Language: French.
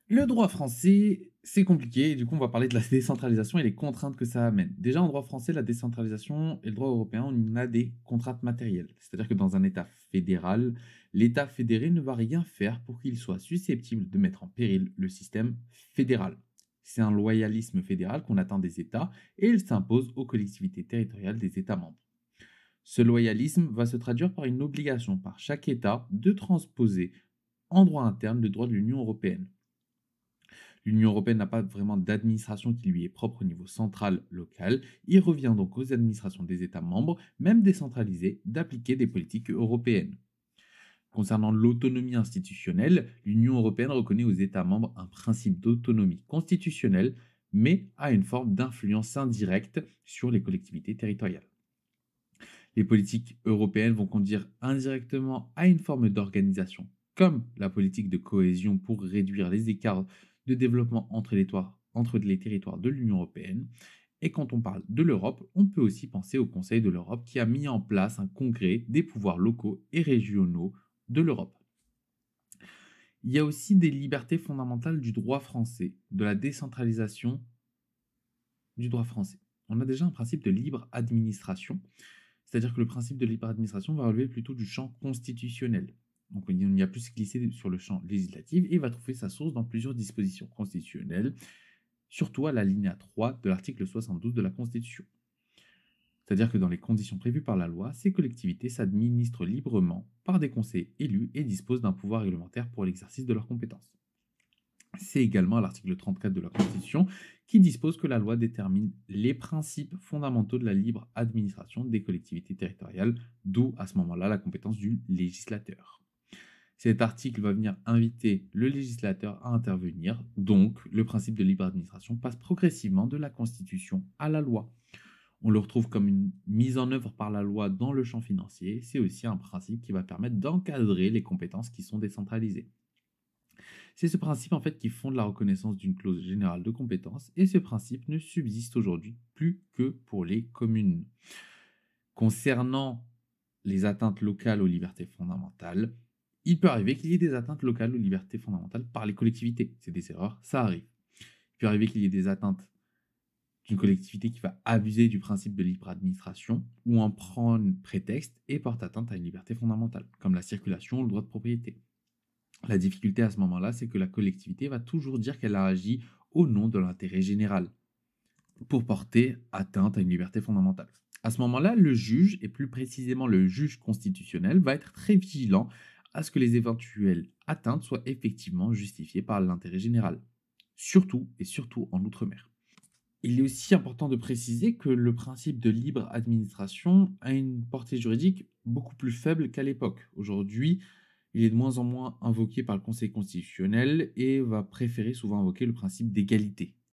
Le droit français, c'est compliqué, et du coup, on va parler de la décentralisation et les contraintes que ça amène. Déjà, en droit français, la décentralisation et le droit européen, on a des contraintes matérielles. C'est-à-dire que dans un État fédéral, l'État fédéré ne va rien faire pour qu'il soit susceptible de mettre en péril le système fédéral. C'est un loyalisme fédéral qu'on attend des États et il s'impose aux collectivités territoriales des États membres. Ce loyalisme va se traduire par une obligation par chaque État de transposer en droit interne le droit de l'Union européenne. L'Union européenne n'a pas vraiment d'administration qui lui est propre au niveau central local. Il revient donc aux administrations des États membres, même décentralisées, d'appliquer des politiques européennes. Concernant l'autonomie institutionnelle, l'Union européenne reconnaît aux États membres un principe d'autonomie constitutionnelle, mais a une forme d'influence indirecte sur les collectivités territoriales. Les politiques européennes vont conduire indirectement à une forme d'organisation, comme la politique de cohésion pour réduire les écarts de développement entre les territoires de l'Union européenne. Et quand on parle de l'Europe, on peut aussi penser au Conseil de l'Europe qui a mis en place un congrès des pouvoirs locaux et régionaux de l'Europe. Il y a aussi des libertés fondamentales du droit français, de la décentralisation du droit français. On a déjà un principe de libre administration, c'est-à-dire que le principe de libre administration va relever plutôt du champ constitutionnel. Donc on y a plus glissé sur le champ législatif et va trouver sa source dans plusieurs dispositions constitutionnelles, surtout à l'alinéa 3 de l'article 72 de la Constitution. C'est-à-dire que dans les conditions prévues par la loi, ces collectivités s'administrent librement par des conseils élus et disposent d'un pouvoir réglementaire pour l'exercice de leurs compétences. C'est également à l'article 34 de la Constitution qui dispose que la loi détermine les principes fondamentaux de la libre administration des collectivités territoriales, d'où à ce moment-là la compétence du législateur. Cet article va venir inviter le législateur à intervenir, donc le principe de libre administration passe progressivement de la Constitution à la loi. On le retrouve comme une mise en œuvre par la loi dans le champ financier, c'est aussi un principe qui va permettre d'encadrer les compétences qui sont décentralisées. C'est ce principe en fait qui fonde la reconnaissance d'une clause générale de compétence et ce principe ne subsiste aujourd'hui plus que pour les communes. Concernant les atteintes locales aux libertés fondamentales, il peut arriver qu'il y ait des atteintes locales aux libertés fondamentales par les collectivités. C'est des erreurs, ça arrive. Il peut arriver qu'il y ait des atteintes d'une collectivité qui va abuser du principe de libre administration ou en prendre prétexte et porte atteinte à une liberté fondamentale, comme la circulation ou le droit de propriété. La difficulté à ce moment-là, c'est que la collectivité va toujours dire qu'elle a agi au nom de l'intérêt général pour porter atteinte à une liberté fondamentale. À ce moment-là, le juge, et plus précisément le juge constitutionnel, va être très vigilant à ce que les éventuelles atteintes soient effectivement justifiées par l'intérêt général, surtout et surtout en Outre-mer. Il est aussi important de préciser que le principe de libre administration a une portée juridique beaucoup plus faible qu'à l'époque. Aujourd'hui, il est de moins en moins invoqué par le Conseil constitutionnel et va préférer souvent invoquer le principe d'égalité.